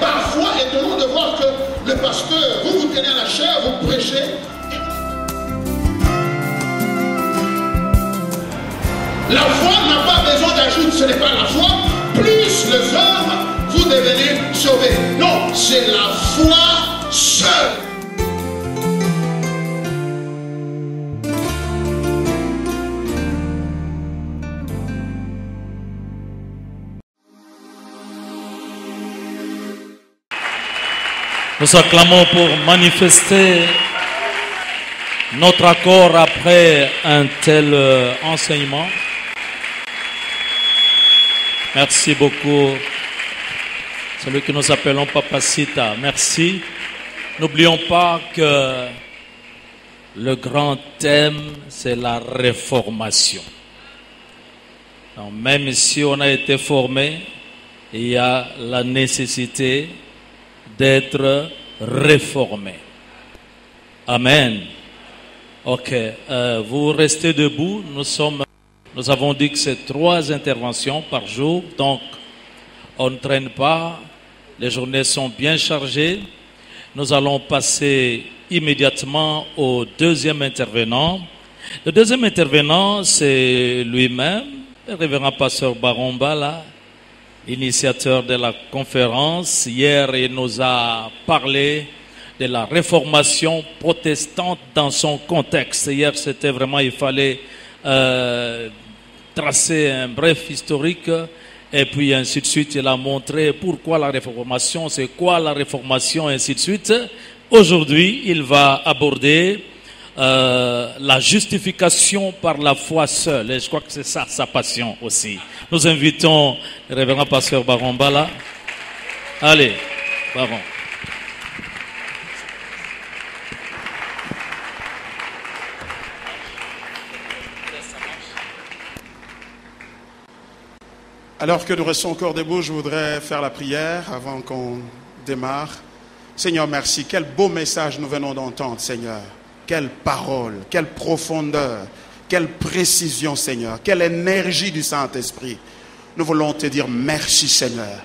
parfois étonnant de voir que le pasteur, vous tenez à la chair, vous prêchez. La foi n'a pas besoin d'ajout, ce n'est pas la foi. Plus les hommes, vous devenez sauvés. Non, c'est la foi seule. Nous acclamons pour manifester notre accord après un tel enseignement. Merci beaucoup, celui que nous appelons Papa Sita. Merci. N'oublions pas que le grand thème, c'est la réformation. Donc, même si on a été formé, il y a la nécessité d'être réformé. Amen. Ok, vous restez debout. Nous avons dit que c'est 3 interventions par jour, donc on ne traîne pas. Les journées sont bien chargées. Nous allons passer immédiatement au deuxième intervenant. Le deuxième intervenant, c'est lui-même, le révérend pasteur Baromba, là, initiateur de la conférence. Hier, il nous a parlé de la réformation protestante dans son contexte. Hier, c'était vraiment, il fallait tracer un bref historique et puis ainsi de suite. Il a montré pourquoi la réformation, c'est quoi la réformation, et ainsi de suite. Aujourd'hui, il va aborder la justification par la foi seule. Et je crois que c'est ça sa passion aussi. Nous invitons le révérend pasteur Baromba là. Allez, Baron. Alors que nous restons encore debout, je voudrais faire la prière avant qu'on démarre. Seigneur, merci. Quel beau message nous venons d'entendre, Seigneur. Quelle parole, quelle profondeur, quelle précision, Seigneur. Quelle énergie du Saint-Esprit. Nous voulons te dire merci, Seigneur.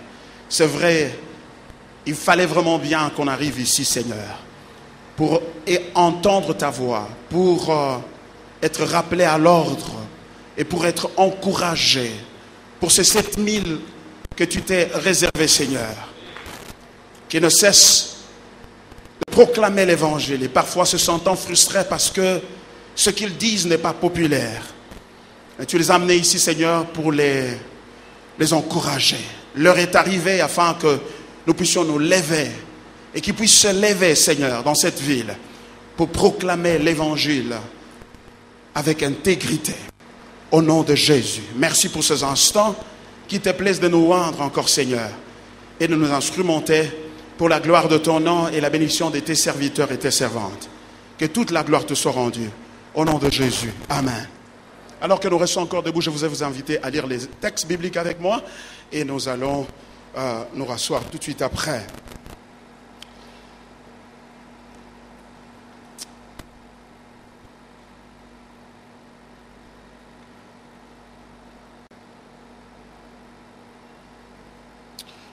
C'est vrai, il fallait vraiment bien qu'on arrive ici, Seigneur, pour entendre ta voix, pour être rappelé à l'ordre et pour être encouragé. Pour ces 7000 que tu t'es réservé, Seigneur, qui ne cessent de proclamer l'évangile et parfois se sentant frustrés parce que ce qu'ils disent n'est pas populaire. Et tu les as amenés ici, Seigneur, pour les encourager. L'heure est arrivée afin que nous puissions nous lever et qu'ils puissent se lever, Seigneur, dans cette ville pour proclamer l'évangile avec intégrité. Au nom de Jésus. Merci pour ces instants qui te plaisent de nous rendre encore, Seigneur, et de nous instrumenter pour la gloire de ton nom et la bénédiction de tes serviteurs et tes servantes. Que toute la gloire te soit rendue. Au nom de Jésus. Amen. Alors que nous restons encore debout, je vous inviter à lire les textes bibliques avec moi et nous allons nous rasseoir tout de suite après.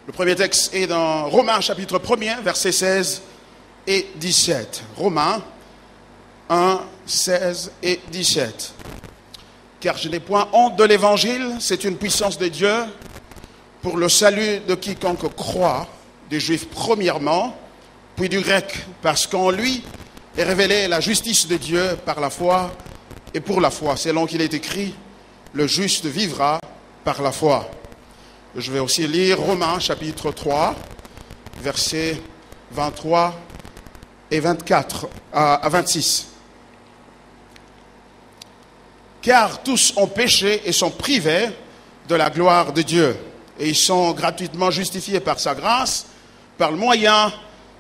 Le premier texte est dans Romains chapitre 1er, versets 16 et 17. Romains 1, 16 et 17. Car je n'ai point honte de l'évangile, c'est une puissance de Dieu pour le salut de quiconque croit, des Juifs premièrement, puis du Grec, parce qu'en lui est révélée la justice de Dieu par la foi et pour la foi. Selon qu'il est écrit, le juste vivra par la foi. Je vais aussi lire Romains chapitre 3, versets 23 et 24 à 26. Car tous ont péché et sont privés de la gloire de Dieu. Et ils sont gratuitement justifiés par sa grâce, par le moyen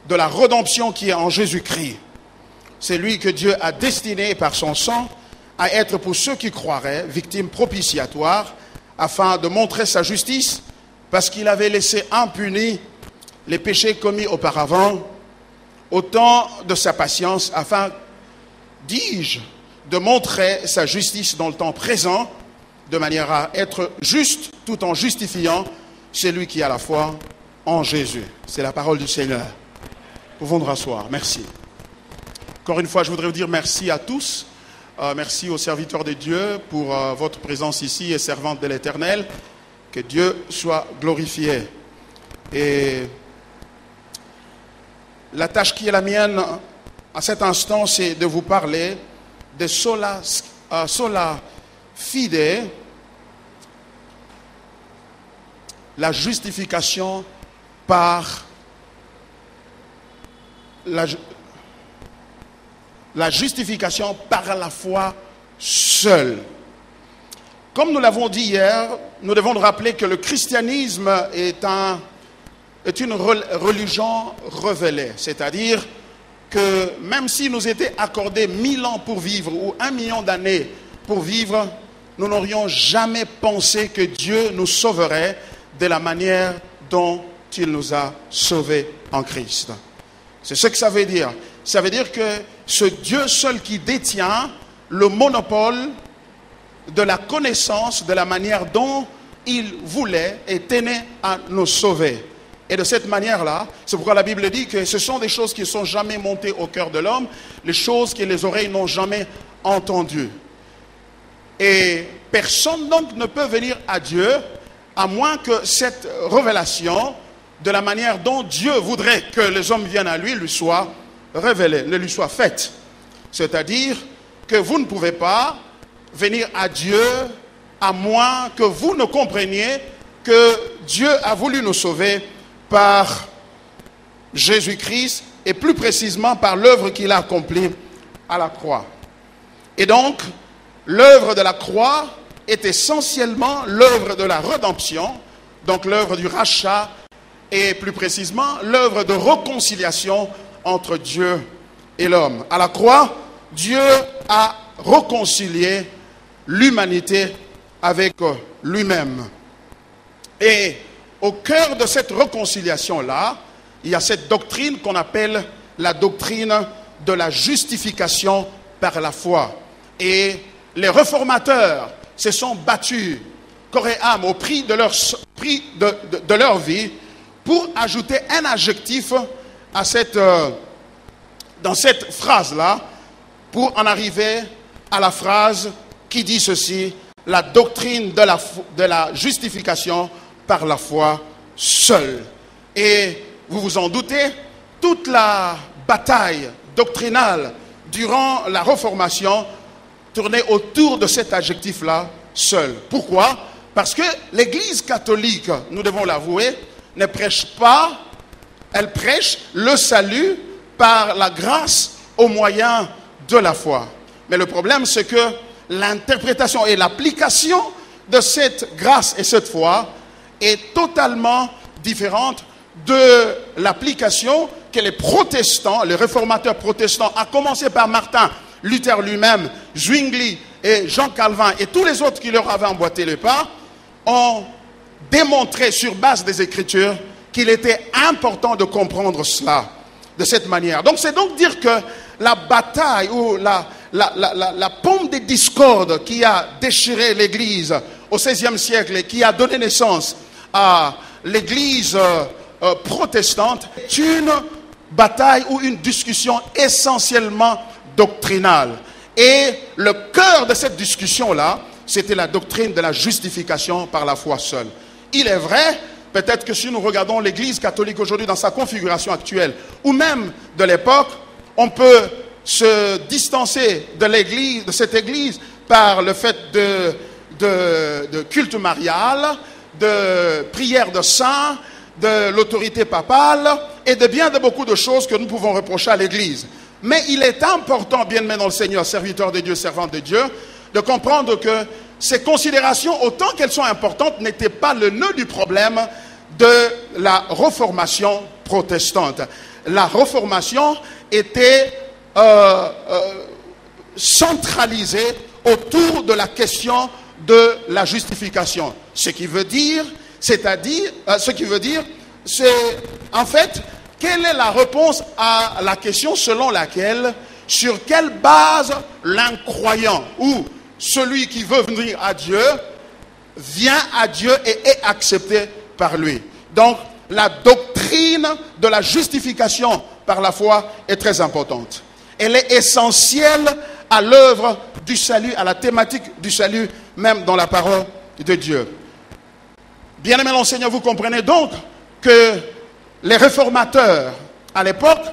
de la rédemption qui est en Jésus-Christ. C'est lui que Dieu a destiné par son sang à être pour ceux qui croiraient victime propitiatoire, afin de montrer sa justice, parce qu'il avait laissé impunis les péchés commis auparavant, au temps de sa patience, afin, dis-je, de montrer sa justice dans le temps présent, de manière à être juste tout en justifiant celui qui à la fois en Jésus. C'est la parole du Seigneur. Pouvons nous rasseoir. Merci. Encore une fois, je voudrais vous dire merci à tous. Merci aux serviteurs de Dieu pour votre présence ici et servante de l'Éternel. Que Dieu soit glorifié. Et la tâche qui est la mienne à cet instant, c'est de vous parler de sola fide, la justification par la justification par la foi seule. Comme nous l'avons dit hier, nous devons nous rappeler que le christianisme est une religion révélée. C'est-à-dire que même si nous était accordé 1000 ans pour vivre ou 1 million d'années pour vivre, nous n'aurions jamais pensé que Dieu nous sauverait de la manière dont il nous a sauvés en Christ. C'est ce que ça veut dire. Ça veut dire que ce Dieu seul qui détient le monopole de la connaissance de la manière dont il voulait et tenait à nous sauver. Et de cette manière-là, c'est pourquoi la Bible dit que ce sont des choses qui ne sont jamais montées au cœur de l'homme, les choses que les oreilles n'ont jamais entendues. Et personne donc ne peut venir à Dieu à moins que cette révélation, de la manière dont Dieu voudrait que les hommes viennent à lui soit révélée, ne lui soit faite. C'est-à-dire que vous ne pouvez pas venir à Dieu à moins que vous ne compreniez que Dieu a voulu nous sauver par Jésus-Christ et plus précisément par l'œuvre qu'il a accomplie à la croix. Et donc, l'œuvre de la croix est essentiellement l'œuvre de la rédemption, donc l'œuvre du rachat et plus précisément l'œuvre de réconciliation entre Dieu et l'homme. À la croix, Dieu a réconcilié l'humanité avec lui-même. Et au cœur de cette réconciliation-là, il y a cette doctrine qu'on appelle la doctrine de la justification par la foi. Et les réformateurs se sont battus corps et âme au prix de leur vie pour ajouter un adjectif à dans cette phrase-là, pour en arriver à la phrase qui dit ceci: la doctrine de la justification par la foi seule. Et vous vous en doutez, toute la bataille doctrinale durant la Réformation tournait autour de cet adjectif-là, seul. Pourquoi? Parce que l'Église catholique, nous devons l'avouer, ne prêche pas, elle prêche le salut par la grâce au moyen de la foi. Mais le problème, c'est que l'interprétation et l'application de cette grâce et cette foi est totalement différente de l'application que les protestants, les réformateurs protestants, à commencer par Martin Luther lui-même, Zwingli et Jean Calvin et tous les autres qui leur avaient emboîté le pas, ont démontré sur base des Écritures qu'il était important de comprendre cela de cette manière. Donc c'est donc dire que la bataille ou la pompe des discordes qui a déchiré l'Église au XVIe siècle et qui a donné naissance à l'Église protestante est une bataille ou une discussion essentiellement doctrinale. Et le cœur de cette discussion-là, c'était la doctrine de la justification par la foi seule. Il est vrai, peut-être que si nous regardons l'Église catholique aujourd'hui dans sa configuration actuelle, ou même de l'époque, on peut se distancer de l'Église, de cette Église, par le fait de culte marial, de prière de saints, de l'autorité papale et de beaucoup de choses que nous pouvons reprocher à l'Église. Mais il est important, bien-aimés dans le Seigneur, serviteurs de Dieu, servantes de Dieu, de comprendre que ces considérations, autant qu'elles sont importantes, n'étaient pas le nœud du problème de la réformation protestante. La réformation était centralisée autour de la question de la justification. Ce qui veut dire, c'est en fait, quelle est la réponse à la question selon laquelle, sur quelle base l'incroyant ou celui qui veut venir à Dieu vient à Dieu et est accepté par lui. Donc, la doctrine de la justification par la foi est très importante. Elle est essentielle à l'œuvre du salut, à la thématique du salut, même dans la parole de Dieu. Bien-aimés dans le Seigneur, vous comprenez donc que les réformateurs, à l'époque,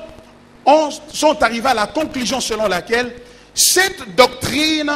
sont arrivés à la conclusion selon laquelle cette doctrine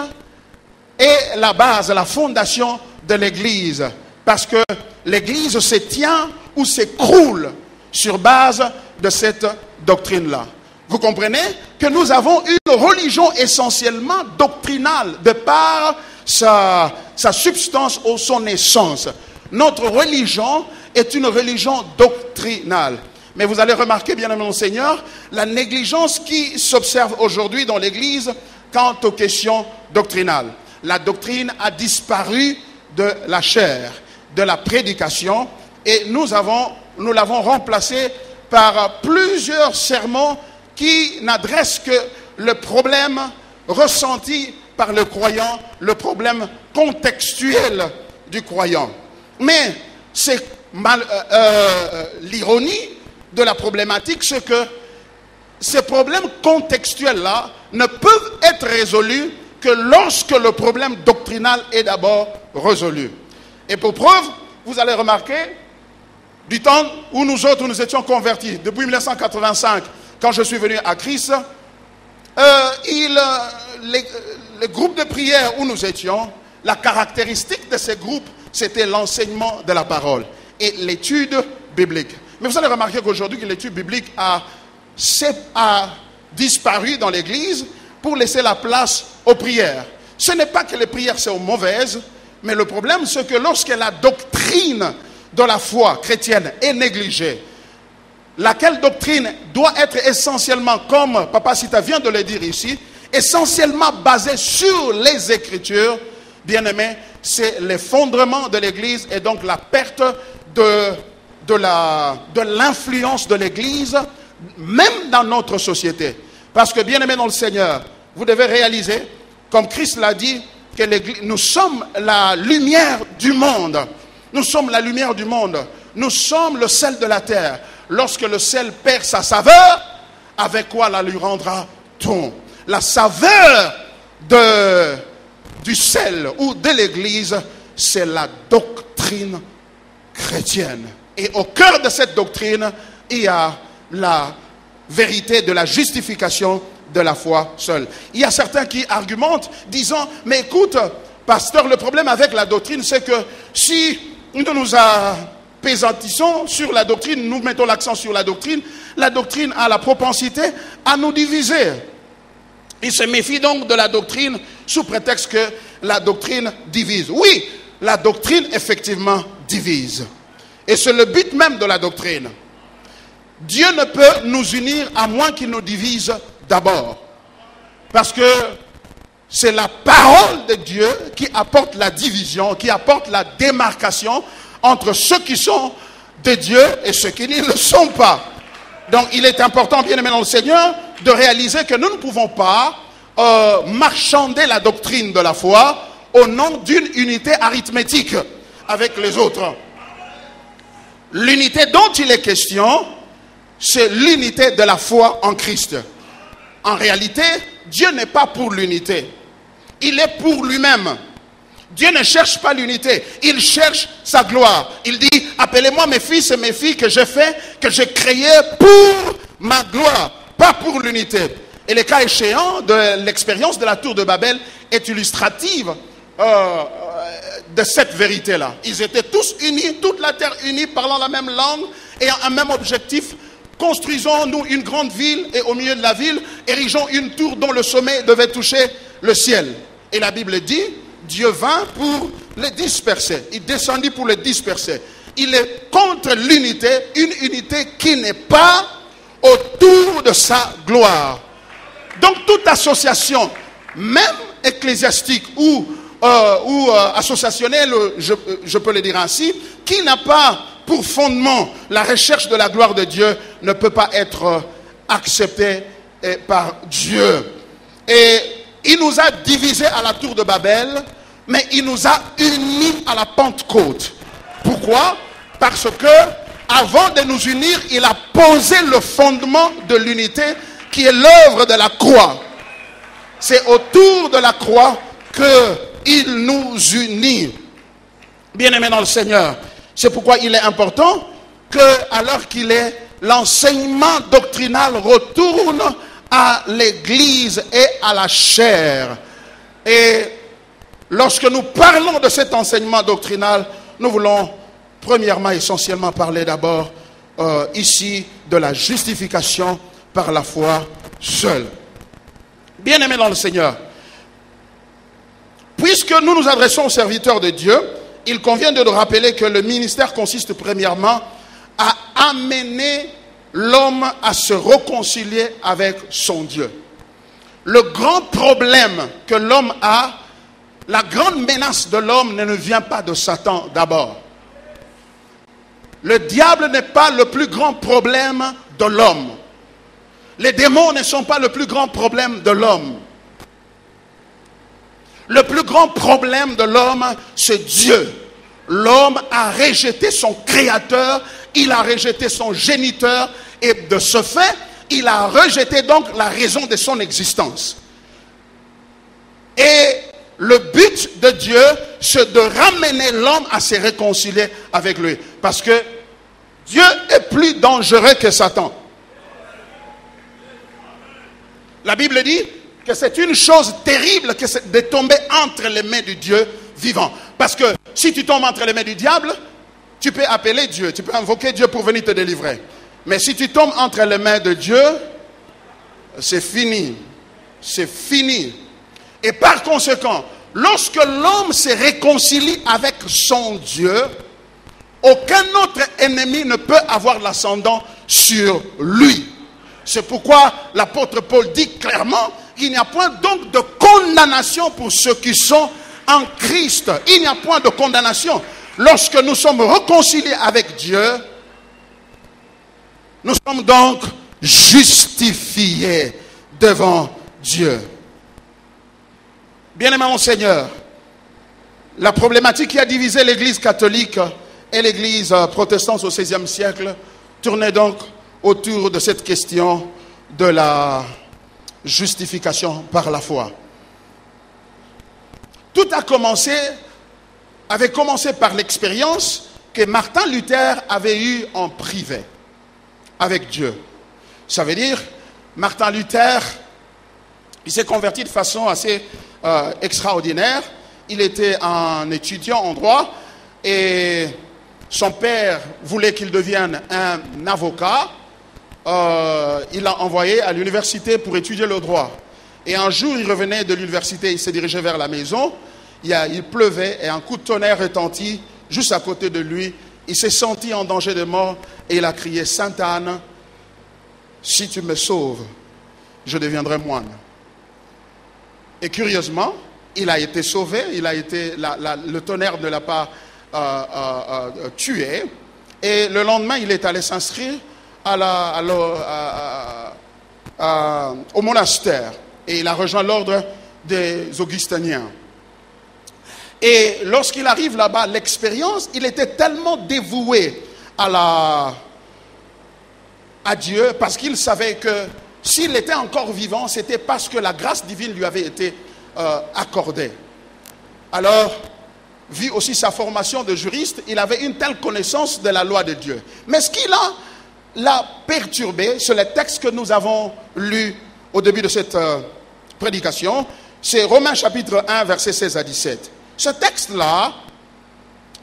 est la base, la fondation de l'Église. Parce que l'Église se tient ou s'écroule sur base de cette doctrine-là. Vous comprenez que nous avons une religion essentiellement doctrinale de par sa substance ou son essence. Notre religion est une religion doctrinale. Mais vous allez remarquer, bien-aimé mon Seigneur, la négligence qui s'observe aujourd'hui dans l'Église quant aux questions doctrinales. La doctrine a disparu de la chair, de la prédication, et nous l'avons remplacée par plusieurs sermons qui n'adressent que le problème ressenti par le croyant, le problème contextuel du croyant. Mais c'est l'ironie de la problématique, c'est que ces problèmes contextuels-là ne peuvent être résolus que lorsque le problème doctrinal est d'abord résolu. Et pour preuve, vous allez remarquer, du temps où nous autres nous étions convertis, depuis 1985, quand je suis venu à Christ, les groupes de prière où nous étions, la caractéristique de ces groupes, c'était l'enseignement de la parole et l'étude biblique. Mais vous allez remarquer qu'aujourd'hui, l'étude biblique a disparu dans l'Église pour laisser la place aux prières. Ce n'est pas que les prières sont mauvaises, mais le problème, c'est que lorsque la doctrine de la foi chrétienne est négligée, laquelle doctrine doit être essentiellement, comme Papa Sita vient de le dire ici, essentiellement basée sur les Écritures, bien aimé, c'est l'effondrement de l'Église et donc la perte de l'influence de l'Église, même dans notre société. Parce que, bien aimé dans le Seigneur, vous devez réaliser, comme Christ l'a dit, que nous sommes la lumière du monde. Nous sommes la lumière du monde. Nous sommes le sel de la terre. Lorsque le sel perd sa saveur, avec quoi la lui rendra-t-on? La saveur du sel ou de l'Église, c'est la doctrine chrétienne. Et au cœur de cette doctrine, il y a la vérité de la justification de la foi seule. Il y a certains qui argumentent disant, mais écoute, pasteur, le problème avec la doctrine, c'est que si nous nous apésantissons sur la doctrine, nous mettons l'accent sur la doctrine a la propensité à nous diviser. Il se méfie donc de la doctrine sous prétexte que la doctrine divise. Oui, la doctrine effectivement divise. Et c'est le but même de la doctrine. Dieu ne peut nous unir à moins qu'il nous divise d'abord. Parce que c'est la parole de Dieu qui apporte la division, qui apporte la démarcation entre ceux qui sont de Dieu et ceux qui ne le sont pas. Donc il est important, bien aimé dans le Seigneur, de réaliser que nous ne pouvons pas marchander la doctrine de la foi au nom d'une unité arithmétique avec les autres. L'unité dont il est question, c'est l'unité de la foi en Christ. En réalité, Dieu n'est pas pour l'unité. Il est pour lui-même. Dieu ne cherche pas l'unité. Il cherche sa gloire. Il dit, appelez-moi mes fils et mes filles que j'ai fait, que j'ai créé pour ma gloire, pas pour l'unité. Et le cas échéant de l'expérience de la tour de Babel est illustrative de cette vérité-là. Ils étaient tous unis, toute la terre unie, parlant la même langue, ayant un même objectif. Construisons-nous une grande ville et au milieu de la ville, érigeons une tour dont le sommet devait toucher le ciel. Et la Bible dit, Dieu vint pour les disperser. Il descendit pour les disperser. Il est contre l'unité, une unité qui n'est pas autour de sa gloire. Donc toute association, même ecclésiastique ou associationnelle, je peux le dire ainsi, qui n'a pas pour fondement la recherche de la gloire de Dieu, ne peut pas être acceptée par Dieu. Et il nous a divisés à la tour de Babel, mais il nous a unis à la Pentecôte. Pourquoi? Parce que avant de nous unir, il a posé le fondement de l'unité qui est l'œuvre de la croix. C'est autour de la croix qu'il nous unit. Bien-aimés dans le Seigneur, c'est pourquoi il est important que, alors qu'il est, l'enseignement doctrinal retourne à l'Église et à la chair. Et lorsque nous parlons de cet enseignement doctrinal, nous voulons premièrement, essentiellement parler d'abord ici de la justification par la foi seule. Bien-aimés dans le Seigneur, puisque nous nous adressons aux serviteurs de Dieu, il convient de nous rappeler que le ministère consiste premièrement à amener l'homme à se réconcilier avec son Dieu. Le grand problème que l'homme a, la grande menace de l'homme ne vient pas de Satan d'abord. Le diable n'est pas le plus grand problème de l'homme. Les démons ne sont pas le plus grand problème de l'homme. Le plus grand problème de l'homme, c'est Dieu. L'homme a rejeté son créateur, il a rejeté son géniteur, et de ce fait, il a rejeté donc la raison de son existence. Et le but de Dieu, c'est de ramener l'homme à se réconcilier avec lui. Parce que Dieu est plus dangereux que Satan. La Bible dit que c'est une chose terrible que de tomber entre les mains du Dieu vivant. Parce que si tu tombes entre les mains du diable, tu peux appeler Dieu, tu peux invoquer Dieu pour venir te délivrer. Mais si tu tombes entre les mains de Dieu, c'est fini. C'est fini. Et par conséquent, lorsque l'homme se réconcilie avec son Dieu, aucun autre ennemi ne peut avoir l'ascendant sur lui. C'est pourquoi l'apôtre Paul dit clairement qu'il n'y a point donc de condamnation pour ceux qui sont en Christ. Il n'y a point de condamnation. Lorsque nous sommes réconciliés avec Dieu, nous sommes donc justifiés devant Dieu. Bien-aimé mon Seigneur, la problématique qui a divisé l'Église catholique et l'Église protestante au XVIe siècle tournait donc autour de cette question de la justification par la foi. Tout avait commencé par l'expérience que Martin Luther avait eue en privé avec Dieu. Ça veut dire, Martin Luther, il s'est converti de façon assez extraordinaire. Il était un étudiant en droit et son père voulait qu'il devienne un avocat. Il l'a envoyé à l'université pour étudier le droit. Et un jour, il revenait de l'université, il s'est dirigé vers la maison. Il pleuvait et un coup de tonnerre retentit juste à côté de lui. Il s'est senti en danger de mort et il a crié « Sainte Anne, si tu me sauves, je deviendrai moine. » Et curieusement, il a été sauvé, le tonnerre ne l'a pas tué. Et le lendemain, il est allé s'inscrire au monastère. Et il a rejoint l'ordre des Augustiniens. Et lorsqu'il arrive là-bas, l'expérience, il était tellement dévoué à Dieu, parce qu'il savait que s'il était encore vivant, c'était parce que la grâce divine lui avait été accordée. Alors, vu aussi sa formation de juriste, il avait une telle connaissance de la loi de Dieu. Mais ce qui l'a perturbé, c'est le texte que nous avons lu au début de cette prédication, c'est Romains chapitre 1, versets 16 à 17. Ce texte-là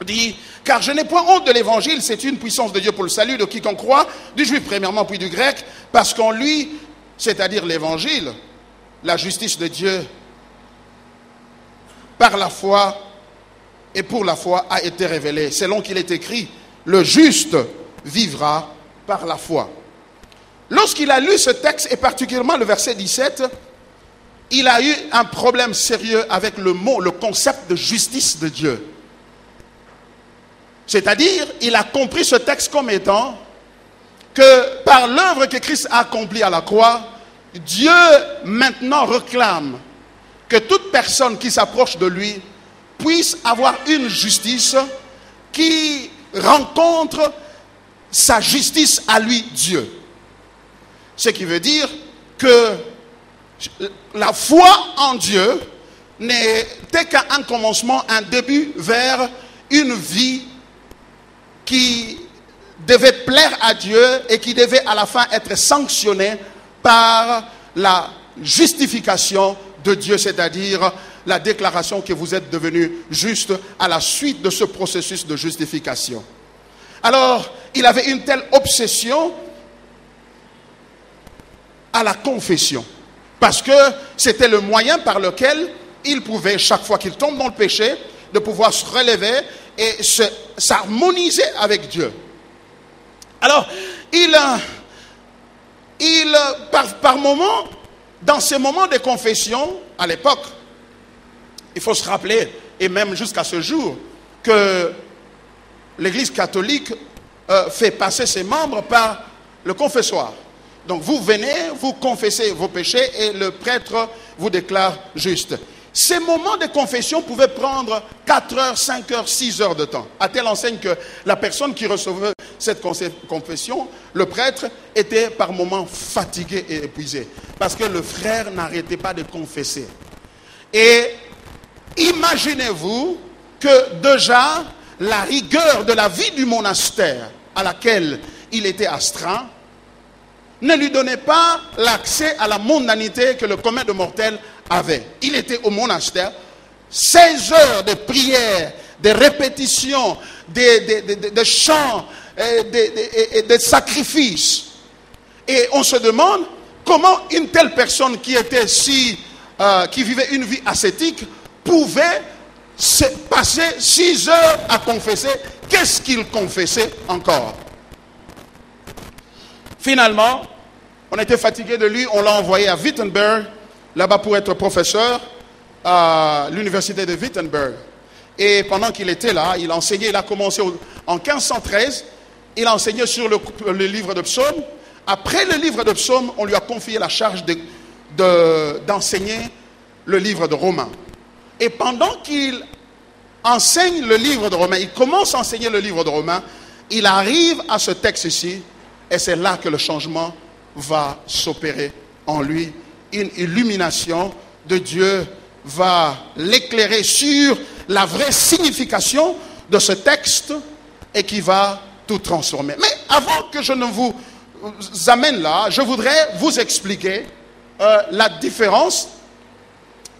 dit « Car je n'ai point honte de l'évangile, c'est une puissance de Dieu pour le salut de quiconque croit, du juif premièrement, puis du grec, parce qu'en lui, c'est-à-dire l'évangile, la justice de Dieu, par la foi et pour la foi a été révélée. Selon qu'il est écrit, le juste vivra par la foi. » Lorsqu'il a lu ce texte, et particulièrement le verset 17, il a eu un problème sérieux avec le concept de justice de Dieu. C'est-à-dire, il a compris ce texte comme étant que par l'œuvre que Christ a accomplie à la croix, Dieu maintenant réclame que toute personne qui s'approche de lui puisse avoir une justice qui rencontre sa justice à lui, Dieu. Ce qui veut dire que la foi en Dieu n'était qu'un commencement, un début vers une vie qui devait plaire à Dieu et qui devait à la fin être sanctionnée par la justification de Dieu, c'est-à-dire la déclaration que vous êtes devenus justes à la suite de ce processus de justification. Alors, il avait une telle obsession à la confession, parce que c'était le moyen par lequel il pouvait, chaque fois qu'il tombe dans le péché, de pouvoir se relever et s'harmoniser avec Dieu. Alors, par moment, dans ces moments de confession, à l'époque, il faut se rappeler, et même jusqu'à ce jour, que l'Église catholique fait passer ses membres par le confessoire. Donc vous venez, vous confessez vos péchés et le prêtre vous déclare juste. Ces moments de confession pouvaient prendre 4 heures, 5 heures, 6 heures de temps. À telle enseigne que la personne qui recevait cette confession, le prêtre, était par moments fatigué et épuisé. Parce que le frère n'arrêtait pas de confesser. Et imaginez-vous que déjà la rigueur de la vie du monastère à laquelle il était astreint ne lui donnait pas l'accès à la mondanité que le commun de mortels avait. Il était au monastère, 16 heures de prière, de répétitions, de chants, de sacrifices. Et on se demande comment une telle personne qui était qui vivait une vie ascétique pouvait passer 6 heures à confesser. Qu'est-ce qu'il confessait encore? Finalement, on était fatigué de lui, on l'a envoyé à Wittenberg, là-bas pour être professeur à l'université de Wittenberg. Et pendant qu'il était là, il enseignait, il a commencé en 1513, il a enseigné sur le livre de psaumes. Après le livre de psaumes, on lui a confié la charge d'enseigner le livre de Romains. Et pendant qu'il enseigne le livre de Romains, il commence à enseigner le livre de Romains, il arrive à ce texte ici, et c'est là que le changement va s'opérer en lui. Une illumination de Dieu va l'éclairer sur la vraie signification de ce texte et qui va tout transformer. Mais avant que je ne vous amène là, je voudrais vous expliquer la différence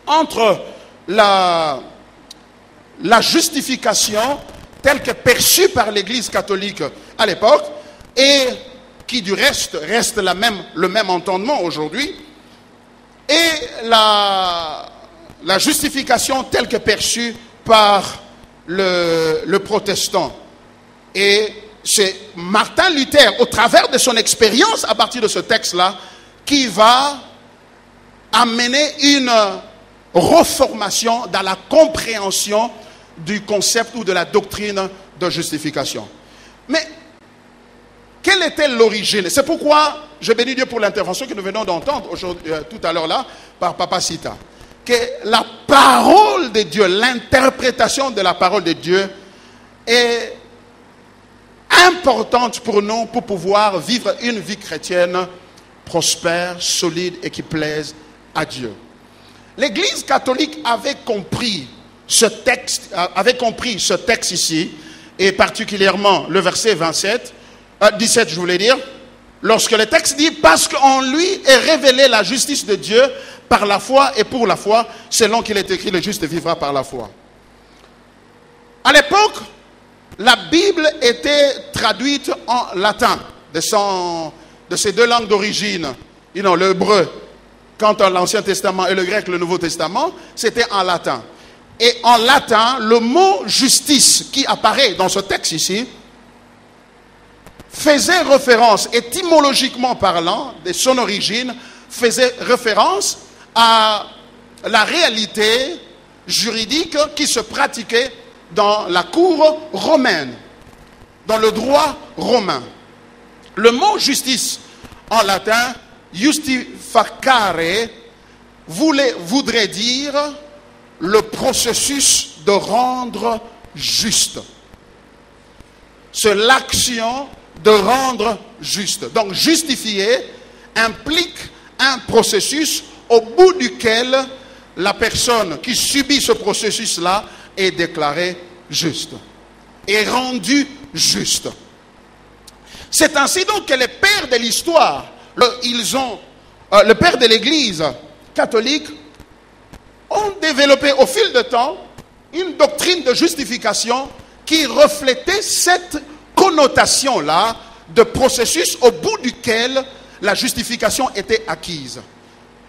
entre la justification telle que perçue par l'Église catholique à l'époque et qui du reste le même entendement aujourd'hui, et la justification telle que perçue par le protestant. Et c'est Martin Luther, au travers de son expérience à partir de ce texte-là, qui va amener une reformation dans la compréhension du concept ou de la doctrine de justification. Mais quelle était l'origine? C'est pourquoi je bénis Dieu pour l'intervention que nous venons d'entendre tout à l'heure là par Papa Sita. Que la parole de Dieu, l'interprétation de la parole de Dieu est importante pour nous pour pouvoir vivre une vie chrétienne prospère, solide et qui plaise à Dieu. L'Église catholique avait compris ce texte ici, et particulièrement le verset 17, je voulais dire, lorsque le texte dit « Parce qu'en lui est révélée la justice de Dieu par la foi et pour la foi, selon qu'il est écrit, le juste vivra par la foi. » À l'époque, la Bible était traduite en latin, de ces deux langues d'origine, le hébreu, quant à l'Ancien Testament, et le grec, le Nouveau Testament, c'était en latin. Et en latin, le mot « justice » qui apparaît dans ce texte ici, faisait référence, étymologiquement parlant, de son origine, faisait référence à la réalité juridique qui se pratiquait dans la cour romaine, dans le droit romain. Le mot justice en latin, justificare, voudrait dire le processus de rendre juste. C'est l'action de rendre juste. Donc justifier implique un processus au bout duquel la personne qui subit ce processus-là est déclarée juste, est rendue juste. C'est ainsi donc que les pères de l'histoire, le père de l'Église catholique, ont développé au fil du temps une doctrine de justification qui reflétait cette connotation-là de processus au bout duquel la justification était acquise.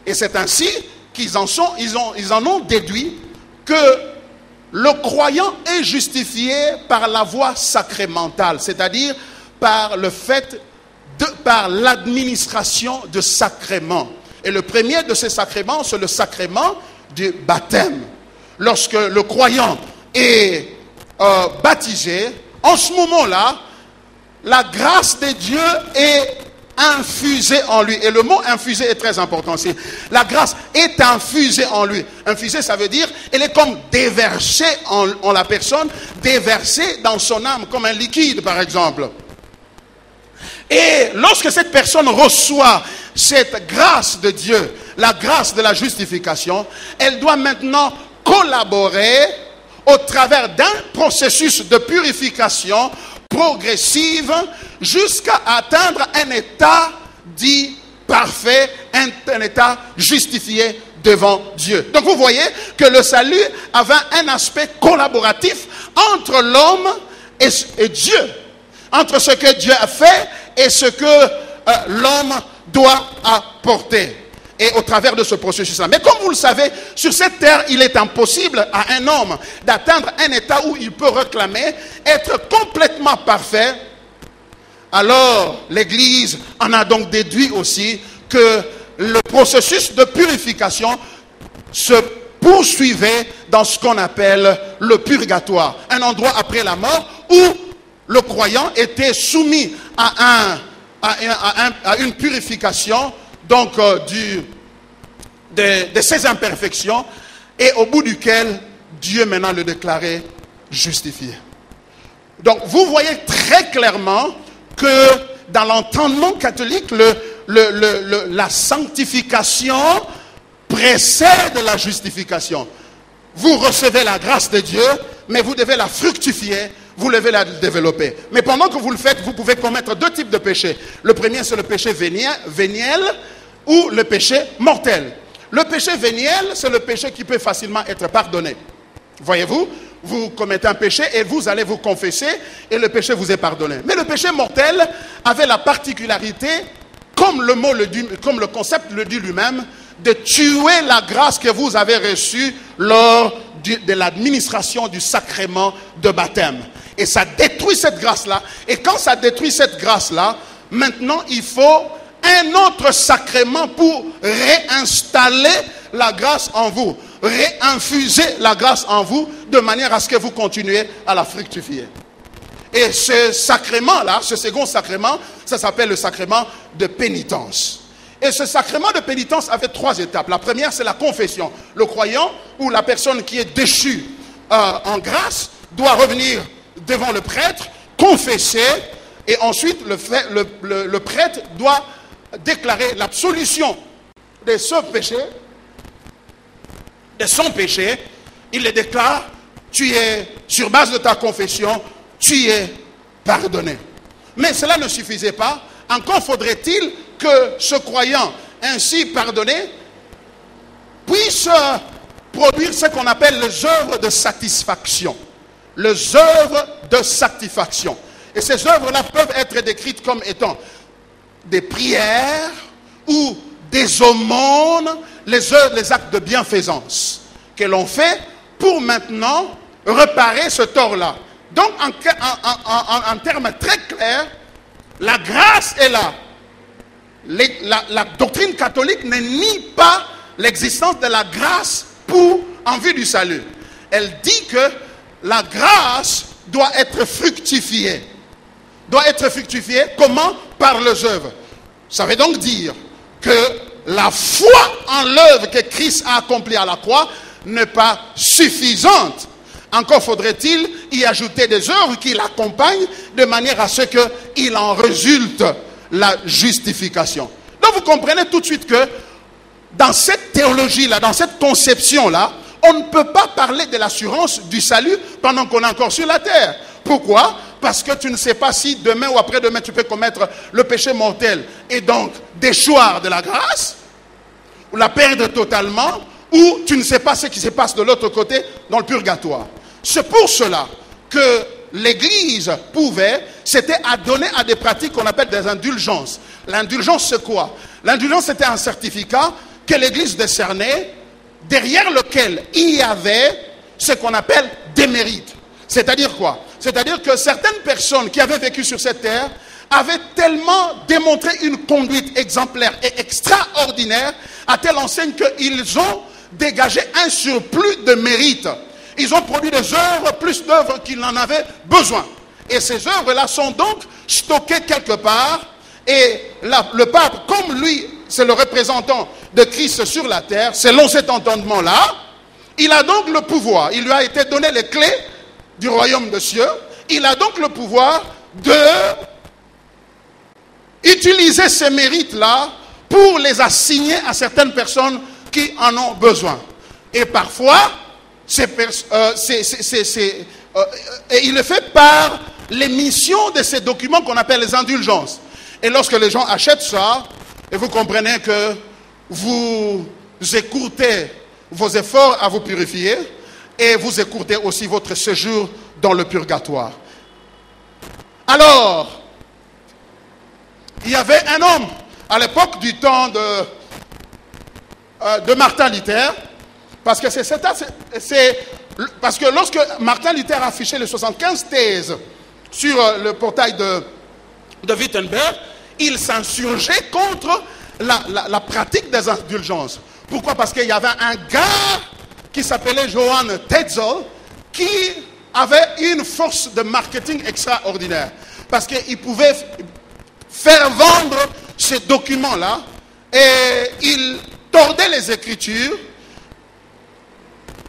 Et c'est ainsi qu'ils en ont déduit que le croyant est justifié par la voie sacramentale, c'est-à-dire par l'administration de sacrements. Et le premier de ces sacrements, c'est le sacrement du baptême. Lorsque le croyant est baptisé, en ce moment-là, la grâce de Dieu est infusée en lui. Et le mot infusé est très important aussi. La grâce est infusée en lui. Infusée, ça veut dire, elle est comme déversée en la personne, déversée dans son âme, comme un liquide par exemple. Et lorsque cette personne reçoit cette grâce de Dieu, la grâce de la justification, elle doit maintenant collaborer au travers d'un processus de purification progressive jusqu'à atteindre un état dit parfait, un état justifié devant Dieu. Donc vous voyez que le salut avait un aspect collaboratif entre l'homme et Dieu, entre ce que Dieu a fait et ce que l'homme doit apporter. Et au travers de ce processus-là. Mais comme vous le savez, sur cette terre, il est impossible à un homme d'atteindre un état où il peut réclamer être complètement parfait. Alors, l'Église en a donc déduit aussi que le processus de purification se poursuivait dans ce qu'on appelle le purgatoire. Un endroit après la mort où le croyant était soumis à une purification donc de ses imperfections, et au bout duquel Dieu maintenant le déclarait justifié. Donc vous voyez très clairement que dans l'entendement catholique, la sanctification précède la justification. Vous recevez la grâce de Dieu, mais vous devez la fructifier, vous devez la développer. Mais pendant que vous le faites, vous pouvez commettre deux types de péchés. Le premier, c'est le péché véniel ou le péché mortel. Le péché véniel, c'est le péché qui peut facilement être pardonné. Voyez-vous, vous commettez un péché et vous allez vous confesser et le péché vous est pardonné. Mais le péché mortel avait la particularité, comme le concept le dit lui-même, de tuer la grâce que vous avez reçue lors de l'administration du sacrement de baptême. Et ça détruit cette grâce-là. Et quand ça détruit cette grâce-là, maintenant il faut un autre sacrement pour réinstaller la grâce en vous, réinfuser la grâce en vous, de manière à ce que vous continuez à la fructifier. Et ce sacrement-là, ce second sacrement, ça s'appelle le sacrement de pénitence. Et ce sacrement de pénitence avait trois étapes. La première, c'est la confession. Le croyant ou la personne qui est déchue en grâce doit revenir devant le prêtre, confesser, et ensuite le prêtre doit déclarer l'absolution de ce péché, de son péché. Il le déclare, sur base de ta confession, tu es pardonné. Mais cela ne suffisait pas. Encore faudrait-il que ce croyant ainsi pardonné puisse produire ce qu'on appelle les œuvres de satisfaction. Les œuvres de satisfaction. Et ces œuvres-là peuvent être décrites comme étant des prières ou des aumônes, les actes de bienfaisance que l'on fait pour maintenant réparer ce tort-là. Donc, en termes très clairs, la grâce est là. La doctrine catholique ne nie pas l'existence de la grâce en vue du salut. Elle dit que la grâce doit être fructifiée. Doit être fructifiée comment? Par les œuvres. Ça veut donc dire que la foi en l'œuvre que Christ a accomplie à la croix n'est pas suffisante. Encore faudrait-il y ajouter des œuvres qui l'accompagnent de manière à ce qu'il en résulte la justification. Donc vous comprenez tout de suite que dans cette théologie-là, dans cette conception-là, on ne peut pas parler de l'assurance du salut pendant qu'on est encore sur la terre. Pourquoi? Parce que tu ne sais pas si demain ou après-demain tu peux commettre le péché mortel et donc déchoir de la grâce, ou la perdre totalement, ou tu ne sais pas ce qui se passe de l'autre côté dans le purgatoire. C'est pour cela que l'Église pouvait, c'était à donner à des pratiques qu'on appelle des indulgences. L'indulgence, c'est quoi? L'indulgence, c'était un certificat que l'Église décernait, derrière lequel il y avait ce qu'on appelle des mérites. C'est-à-dire quoi? C'est-à-dire que certaines personnes qui avaient vécu sur cette terre avaient tellement démontré une conduite exemplaire et extraordinaire à telle enseigne qu'ils ont dégagé un surplus de mérite. Ils ont produit des œuvres, plus d'œuvres qu'ils n'en avaient besoin. Et ces œuvres-là sont donc stockées quelque part. Et le pape, comme lui, c'est le représentant de Christ sur la terre, selon cet entendement-là, il a donc le pouvoir. Il lui a été donné les clés du royaume des cieux. Il a donc le pouvoir de utiliser ces mérites-là pour les assigner à certaines personnes qui en ont besoin. Et parfois, et il le fait par l'émission de ces documents qu'on appelle les indulgences. Et lorsque les gens achètent ça, et vous comprenez que vous écourtez vos efforts à vous purifier, et vous écourtez aussi votre séjour dans le purgatoire. Alors, il y avait un homme, à l'époque du temps de Martin Luther, parce que lorsque Martin Luther a affiché les 75 thèses sur le portail de Wittenberg, il s'insurgeait contre la pratique des indulgences. Pourquoi? Parce qu'il y avait un gars qui s'appelait Johann Tetzel qui avait une force de marketing extraordinaire. Parce qu'il pouvait faire vendre ces documents-là et il tordait les Écritures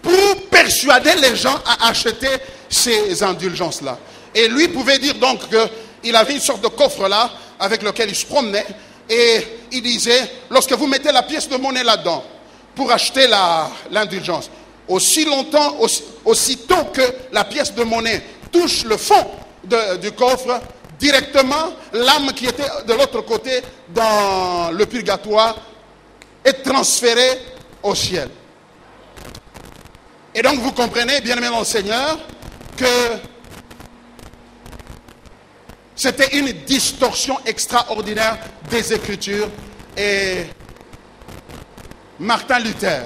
pour persuader les gens à acheter ces indulgences-là. Et lui pouvait dire donc qu'il avait une sorte de coffre-là avec lequel il se promenait et il disait, lorsque vous mettez la pièce de monnaie là-dedans pour acheter l'indulgence, aussitôt que la pièce de monnaie touche le fond du coffre, directement, l'âme qui était de l'autre côté dans le purgatoire est transférée au ciel. Et donc vous comprenez, bien-aimés dans le Seigneur, que c'était une distorsion extraordinaire des Écritures. Et Martin Luther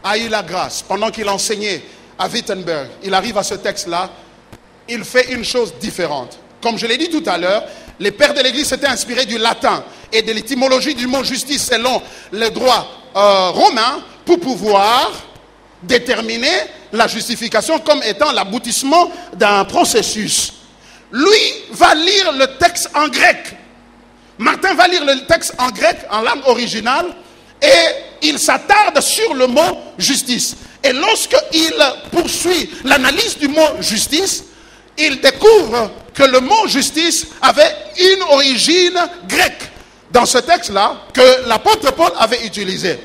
a eu la grâce, pendant qu'il enseignait à Wittenberg, il arrive à ce texte-là, il fait une chose différente. Comme je l'ai dit tout à l'heure, les pères de l'Église s'étaient inspirés du latin et de l'étymologie du mot justice selon le droit romain pour pouvoir déterminer la justification comme étant l'aboutissement d'un processus. Lui va lire le texte en grec. Martin va lire le texte en grec, en langue originale, et il s'attarde sur le mot justice. Et lorsqu'il poursuit l'analyse du mot justice, il découvre que le mot justice avait une origine grecque dans ce texte-là que l'apôtre Paul avait utilisé.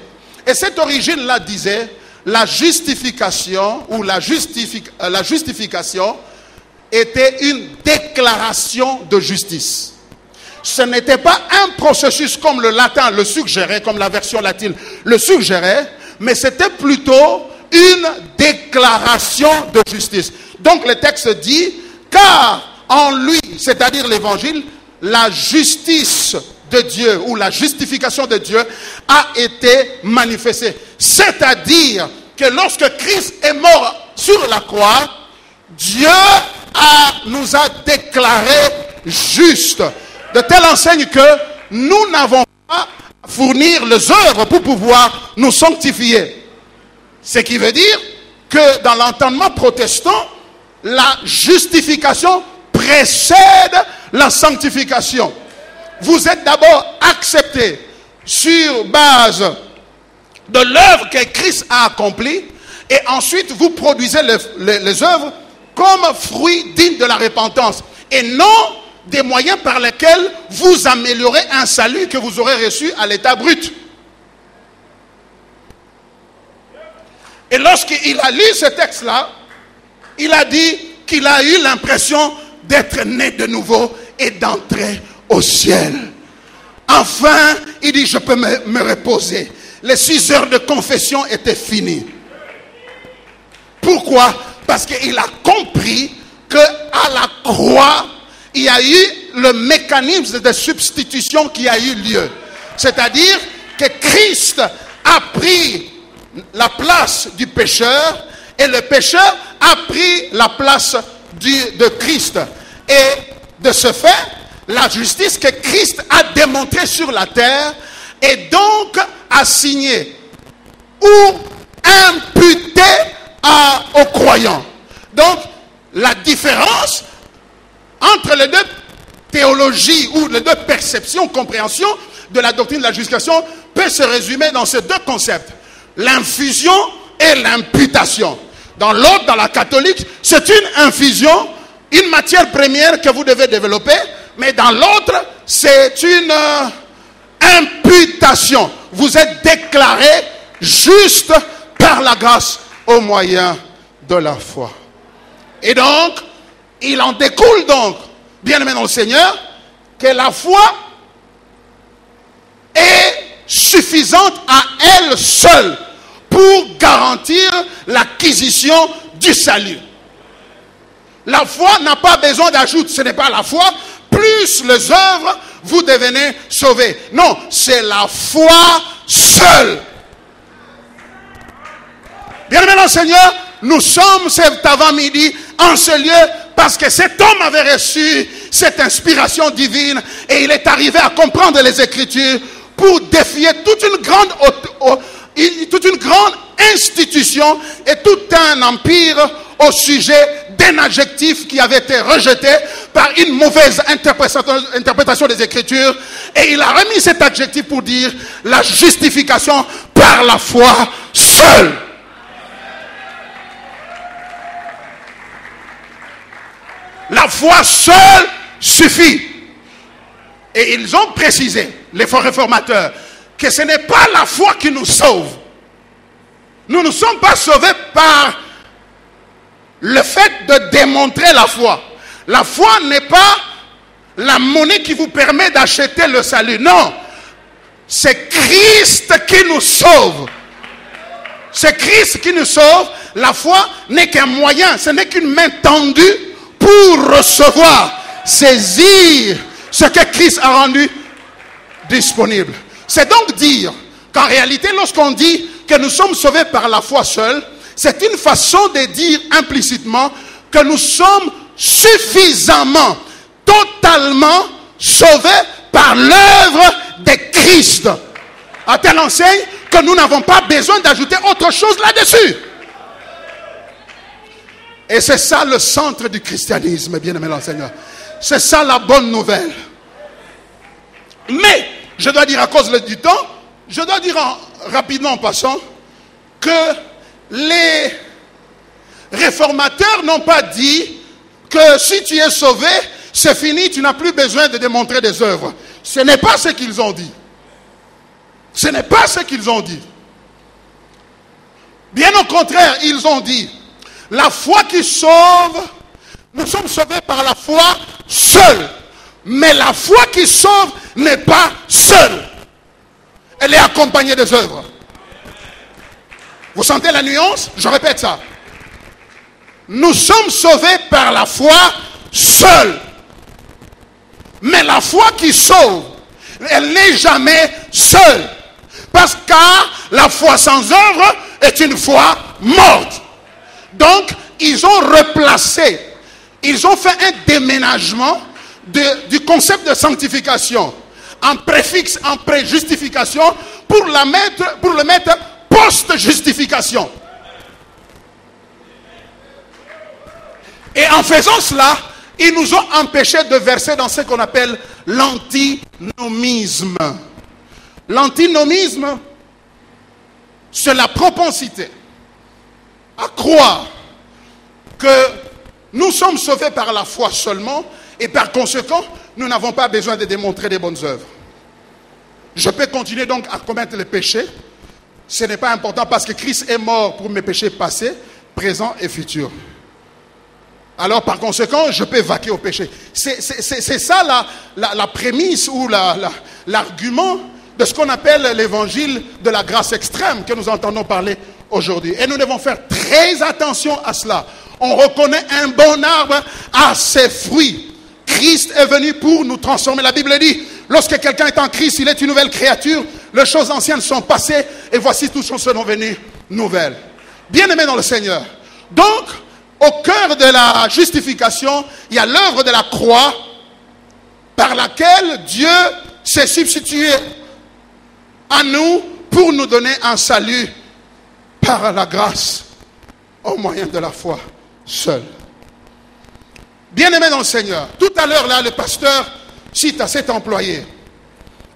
Et cette origine-là disait la justification ou la justification était une déclaration de justice. Ce n'était pas un processus comme le latin le suggérait, comme la version latine le suggérait, mais c'était plutôt une déclaration de justice. Donc le texte dit, car en lui, c'est-à-dire l'évangile, la justice de Dieu ou la justification de Dieu a été manifestée. C'est-à-dire que lorsque Christ est mort sur la croix, Dieu nous a déclarés justes. De telle enseigne que nous n'avons pas à fournir les œuvres pour pouvoir nous sanctifier. Ce qui veut dire que dans l'entendement protestant, la justification précède la sanctification. Vous êtes d'abord accepté sur base de l'œuvre que Christ a accomplie et ensuite vous produisez les œuvres comme fruit digne de la repentance, et non des moyens par lesquels vous améliorez un salut que vous aurez reçu à l'état brut. Et lorsqu'il a lu ce texte-là, il a dit qu'il a eu l'impression d'être né de nouveau et d'entrer au ciel. Enfin, il dit, je peux me reposer. Les 6 heures de confession étaient finies. Pourquoi? Parce qu'il a compris qu'à la croix, il y a eu le mécanisme de substitution qui a eu lieu. C'est-à-dire que Christ a pris la place du pécheur et le pécheur a pris la place de Christ. Et de ce fait, la justice que Christ a démontrée sur la terre est donc assignée ou imputée aux croyants. Donc, la différence entre les deux théologies ou les deux perceptions, compréhensions de la doctrine de la justification peut se résumer dans ces deux concepts. L'infusion et l'imputation. Dans l'autre, dans la catholique, c'est une infusion, une matière première que vous devez développer, mais dans l'autre, c'est une imputation. Vous êtes déclaré juste par la grâce au moyen de la foi. Et donc, il en découle donc, bien aimé dans le Seigneur, que la foi est suffisante à elle seule pour garantir l'acquisition du salut. La foi n'a pas besoin d'ajout, ce n'est pas la foi, plus les œuvres, vous devenez sauvés. Non, c'est la foi seule. Bien aimé dans le Seigneur, nous sommes cet avant-midi en ce lieu parce que cet homme avait reçu cette inspiration divine et il est arrivé à comprendre les Écritures pour défier toute une grande institution et tout un empire au sujet d'un adjectif qui avait été rejeté par une mauvaise interprétation des Écritures. Et il a remis cet adjectif pour dire la justification par la foi seule. La foi seule suffit. Et ils ont précisé, les réformateurs, que ce n'est pas la foi qui nous sauve. Nous ne sommes pas sauvés par le fait de démontrer la foi. La foi n'est pas la monnaie qui vous permet d'acheter le salut. Non, c'est Christ qui nous sauve. C'est Christ qui nous sauve. La foi n'est qu'un moyen, ce n'est qu'une main tendue pour recevoir, saisir ce que Christ a rendu disponible. C'est donc dire qu'en réalité, lorsqu'on dit que nous sommes sauvés par la foi seule, c'est une façon de dire implicitement que nous sommes suffisamment, totalement sauvés par l'œuvre de Christ. À telle enseigne que nous n'avons pas besoin d'ajouter autre chose là-dessus. Et c'est ça le centre du christianisme, bien-aimé dans le Seigneur. C'est ça la bonne nouvelle. Mais, je dois dire à cause du temps, je dois dire rapidement en passant, que les réformateurs n'ont pas dit que si tu es sauvé, c'est fini, tu n'as plus besoin de démontrer des œuvres. Ce n'est pas ce qu'ils ont dit. Ce n'est pas ce qu'ils ont dit. Bien au contraire, ils ont dit, la foi qui sauve, nous sommes sauvés par la foi seule. Mais la foi qui sauve n'est pas seule. Elle est accompagnée des œuvres. Vous sentez la nuance? Je répète ça. Nous sommes sauvés par la foi seule. Mais la foi qui sauve, elle n'est jamais seule. Parce que la foi sans œuvre est une foi morte. Donc, ils ont replacé, ils ont fait un déménagement du concept de sanctification en préfixe, en pré-justification pour le mettre post-justification. Et en faisant cela, ils nous ont empêchés de verser dans ce qu'on appelle l'antinomisme. L'antinomisme, c'est la propensité à croire que Nous sommes sauvés par la foi seulement et par conséquent, nous n'avons pas besoin de démontrer des bonnes œuvres. Je peux continuer donc à commettre les péchés. Ce n'est pas important parce que Christ est mort pour mes péchés passés, présents et futurs. Alors par conséquent, je peux vaquer au péché. C'est ça la prémisse ou l'argument de ce qu'on appelle l'évangile de la grâce extrême que nous entendons parler aujourd'hui. Et nous devons faire très attention à cela. On reconnaît un bon arbre à ses fruits. Christ est venu pour nous transformer. La Bible dit, lorsque quelqu'un est en Christ, il est une nouvelle créature. Les choses anciennes sont passées et voici toutes choses sont devenues nouvelles. Bien-aimés dans le Seigneur. Donc, au cœur de la justification, il y a l'œuvre de la croix par laquelle Dieu s'est substitué à nous pour nous donner un salut par la grâce au moyen de la foi seule. Bien-aimés dans le Seigneur, tout à l'heure là, le pasteur cite à cet employé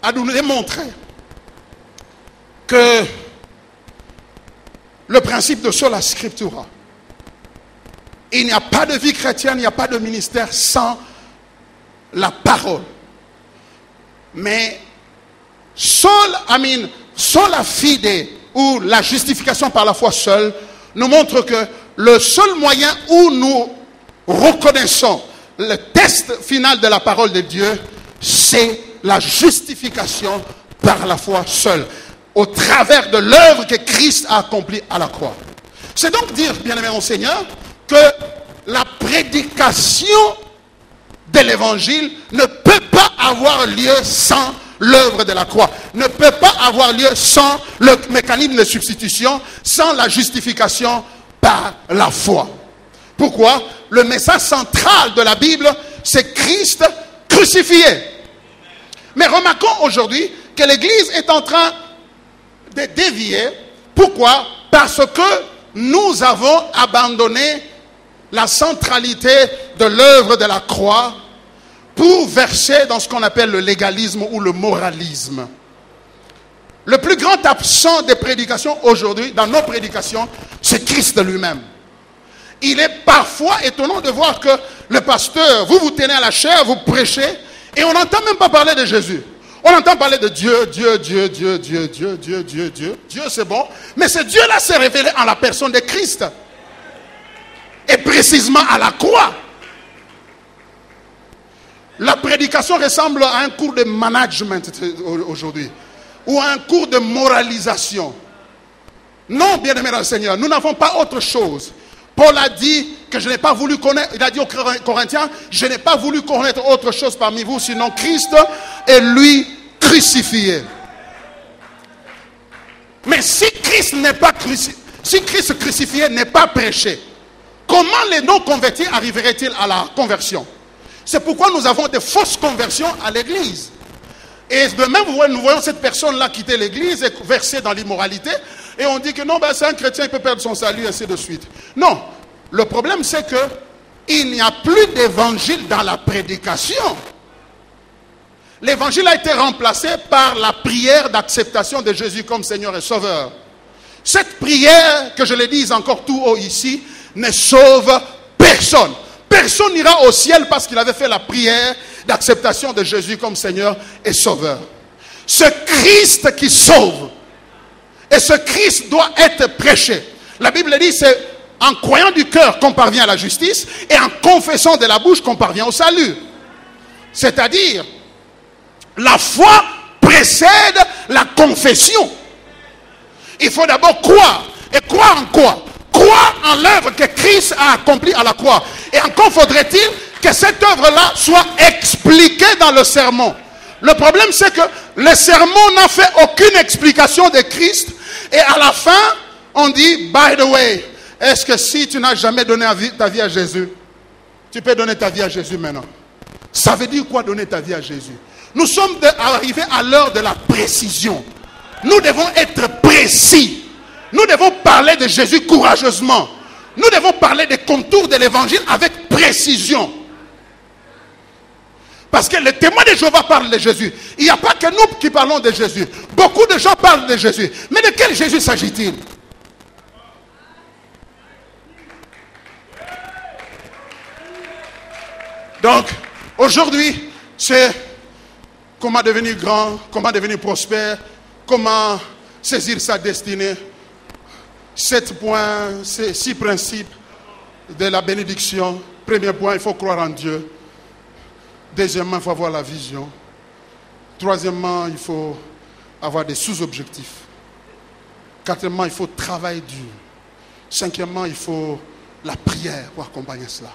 à nous démontrer que le principe de sola scriptura, il n'y a pas de vie chrétienne, il n'y a pas de ministère sans la parole. Mais sola fide, ou la justification par la foi seule, nous montre que le seul moyen où nous reconnaissons le test final de la parole de Dieu, c'est la justification par la foi seule, au travers de l'œuvre que Christ a accomplie à la croix. C'est donc dire, bien-aimé mon Seigneur, que la prédication de l'évangile ne peut pas avoir lieu sans l'œuvre de la croix, ne peut pas avoir lieu sans le mécanisme de substitution, sans la justification par la foi. Pourquoi? Le message central de la Bible, c'est Christ crucifié. Mais remarquons aujourd'hui que l'Église est en train de dévier. Pourquoi? Parce que nous avons abandonné la centralité de l'œuvre de la croix pour verser dans ce qu'on appelle le légalisme ou le moralisme. Le plus grand absent des prédications aujourd'hui, dans nos prédications, c'est Christ lui-même. Il est parfois étonnant de voir que le pasteur, vous tenez à la chair, vous prêchez, et on n'entend même pas parler de Jésus. On entend parler de Dieu, Dieu c'est bon, mais ce Dieu-là s'est révélé en la personne de Christ. Et précisément à la croix. La prédication ressemble à un cours de management aujourd'hui, ou à un cours de moralisation. Non, bien-aimés dans le Seigneur, nous n'avons pas autre chose. Paul a dit que je n'ai pas voulu connaître, il a dit aux Corinthiens, je n'ai pas voulu connaître autre chose parmi vous, sinon Christ et lui crucifié. Mais si Christ crucifié n'est pas prêché, comment les non-convertis arriveraient-ils à la conversion? C'est pourquoi nous avons des fausses conversions à l'église. Et de même, nous voyons cette personne-là quitter l'église et verser dans l'immoralité. Et on dit que non, c'est un chrétien, il peut perdre son salut, ainsi de suite. Non, le problème c'est que il n'y a plus d'évangile dans la prédication. L'évangile a été remplacé par la prière d'acceptation de Jésus comme Seigneur et Sauveur. Cette prière, que je le dise encore tout haut ici, ne sauve personne. Personne n'ira au ciel parce qu'il avait fait la prière d'acceptation de Jésus comme Seigneur et Sauveur. Ce Christ qui sauve, et ce Christ doit être prêché. La Bible dit, c'est en croyant du cœur qu'on parvient à la justice, et en confessant de la bouche qu'on parvient au salut. C'est-à-dire, la foi précède la confession. Il faut d'abord croire. Et croire en quoi? Croire en l'œuvre que Christ a accomplie à la croix. Et encore faudrait-il que cette œuvre-là soit expliquée dans le sermon. Le problème, c'est que le sermon n'a fait aucune explication de Christ. Et à la fin, on dit, by the way, est-ce que si tu n'as jamais donné ta vie à Jésus, tu peux donner ta vie à Jésus maintenant? Ça veut dire quoi donner ta vie à Jésus? Nous sommes arrivés à l'heure de la précision. Nous devons être précis. Nous devons parler de Jésus courageusement. Nous devons parler des contours de l'évangile avec précision. Parce que les témoins de Jéhovah parlent de Jésus. Il n'y a pas que nous qui parlons de Jésus. Beaucoup de gens parlent de Jésus. Mais de quel Jésus s'agit-il? Donc, aujourd'hui, c'est comment devenir grand, comment devenir prospère, comment saisir sa destinée. 7 points, 6 principes de la bénédiction. Premier point, il faut croire en Dieu. Deuxièmement, il faut avoir la vision. Troisièmement, il faut avoir des sous-objectifs. Quatrièmement, il faut travailler dur. Cinquièmement, il faut la prière pour accompagner cela.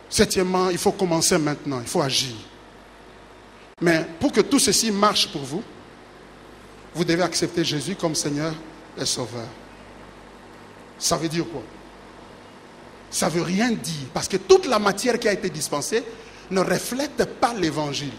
Septièmement, il faut commencer maintenant, il faut agir. Mais pour que tout ceci marche pour vous, vous devez accepter Jésus comme Seigneur et Sauveur. Ça veut dire quoi? Ça ne veut rien dire, parce que toute la matière qui a été dispensée ne reflète pas l'évangile.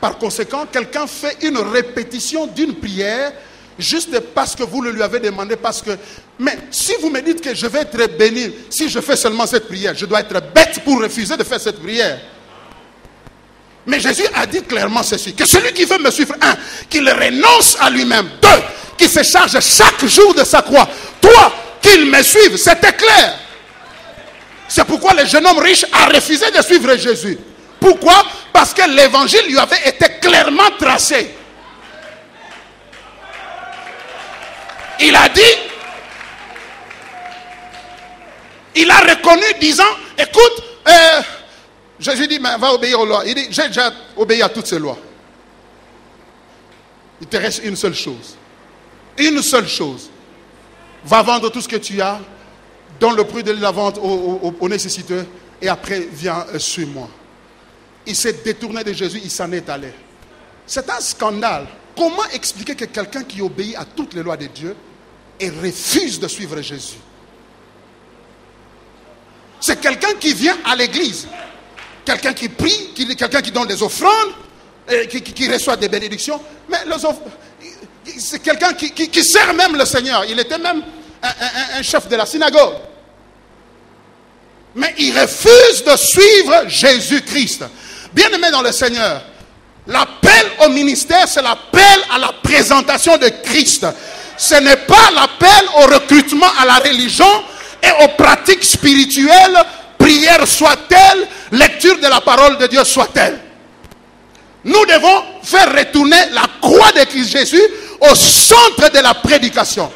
Par conséquent, quelqu'un fait une répétition d'une prière juste parce que vous le lui avez demandé, parce que... Mais si vous me dites que je vais être béni si je fais seulement cette prière, je dois être bête pour refuser de faire cette prière. Mais Jésus a dit clairement ceci, que celui qui veut me suivre, 1, qu'il renonce à lui-même, 2, qu'il se charge chaque jour de sa croix, 3, qu'il me suive. C'était clair. C'est pourquoi le jeune homme riche a refusé de suivre Jésus. Pourquoi? Parce que l'évangile lui avait été clairement tracé. Il a dit, il a reconnu disant, écoute, Jésus dit, mais va obéir aux lois. Il dit, j'ai déjà obéi à toutes ces lois. Il te reste une seule chose. Une seule chose. Va vendre tout ce que tu as, donne le prix de la vente aux nécessiteux, et après, viens, suis-moi. Il s'est détourné de Jésus, il s'en est allé. C'est un scandale. Comment expliquer que quelqu'un qui obéit à toutes les lois de Dieu et refuse de suivre Jésus? C'est quelqu'un qui vient à l'église, quelqu'un qui prie, quelqu'un qui donne des offrandes, qui reçoit des bénédictions, mais c'est quelqu'un qui sert même le Seigneur. Il était même un chef de la synagogue. Mais il refuse de suivre Jésus-Christ. Bien-aimé dans le Seigneur, l'appel au ministère, c'est l'appel à la présentation de Christ. Ce n'est pas l'appel au recrutement à la religion et aux pratiques spirituelles, prière soit-elle, lecture de la parole de Dieu soit-elle. Nous devons faire retourner la croix de Christ Jésus au centre de la prédication.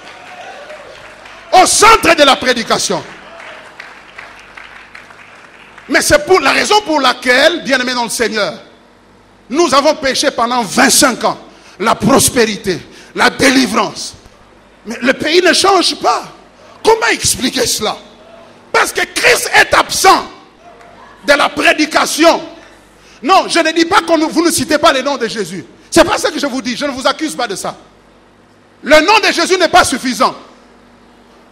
Au centre de la prédication. Mais c'est pour la raison pour laquelle, bien-aimés dans le Seigneur, nous avons péché pendant 25 ans. La prospérité, la délivrance. Mais le pays ne change pas. Comment expliquer cela? Parce que Christ est absent de la prédication. Non, je ne dis pas que vous ne citez pas le nom de Jésus. C'est pas ça que je vous dis. Je ne vous accuse pas de ça. Le nom de Jésus n'est pas suffisant.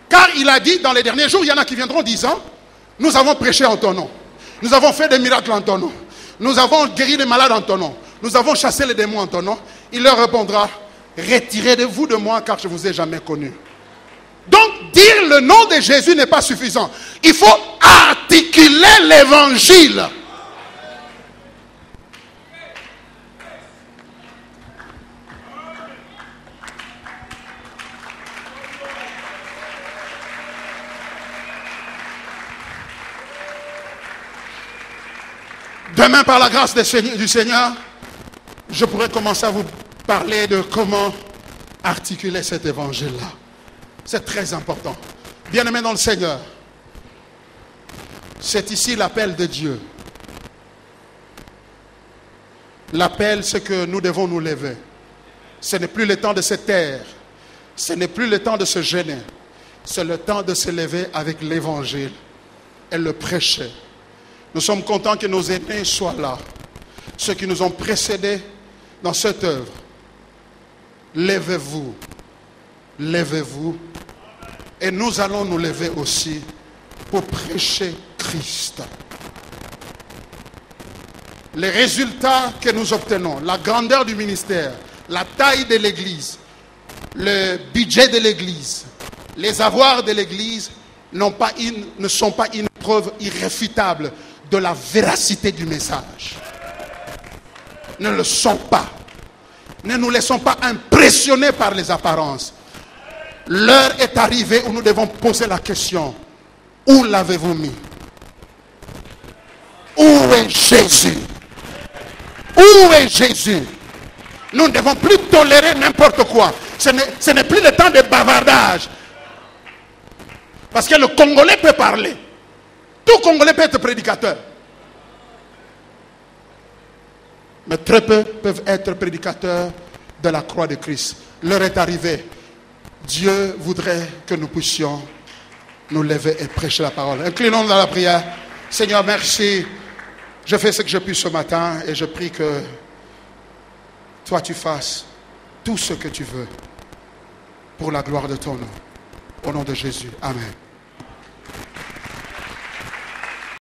Car il a dit, dans les derniers jours, il y en a qui viendront disant, nous avons prêché en ton nom. Nous avons fait des miracles en ton nom. Nous avons guéri les malades en ton nom. Nous avons chassé les démons en ton nom. Il leur répondra, retirez-vous de moi car je ne vous ai jamais connu. Donc, dire le nom de Jésus n'est pas suffisant. Il faut articuler l'évangile. Demain, par la grâce du Seigneur, je pourrais commencer à vous parler de comment articuler cet évangile-là. C'est très important. Bien-aimés dans le Seigneur, c'est ici l'appel de Dieu. L'appel, c'est que nous devons nous lever. Ce n'est plus le temps de se taire. Ce n'est plus le temps de se gêner. C'est le temps de se lever avec l'évangile et le prêcher. Nous sommes contents que nos aînés soient là. Ceux qui nous ont précédés dans cette œuvre. Levez-vous. Levez-vous. Et nous allons nous lever aussi pour prêcher Christ. Les résultats que nous obtenons, la grandeur du ministère, la taille de l'église, le budget de l'église, les avoirs de l'église ne sont pas une preuve irréfutable de la véracité du message. Ne le sont pas. Ne nous laissons pas impressionner par les apparences. L'heure est arrivée où nous devons poser la question. Où l'avez-vous mis? Où est Jésus? Où est Jésus? Nous ne devons plus tolérer n'importe quoi. Ce n'est plus le temps de bavardage. Parce que le Congolais peut parler. Tout Congolais peut être prédicateur. Mais très peu peuvent être prédicateurs de la croix de Christ. L'heure est arrivée. Dieu voudrait que nous puissions nous lever et prêcher la parole. Inclinons-nous dans la prière. Seigneur, merci. Je fais ce que je puis ce matin et je prie que toi tu fasses tout ce que tu veux pour la gloire de ton nom. Au nom de Jésus. Amen.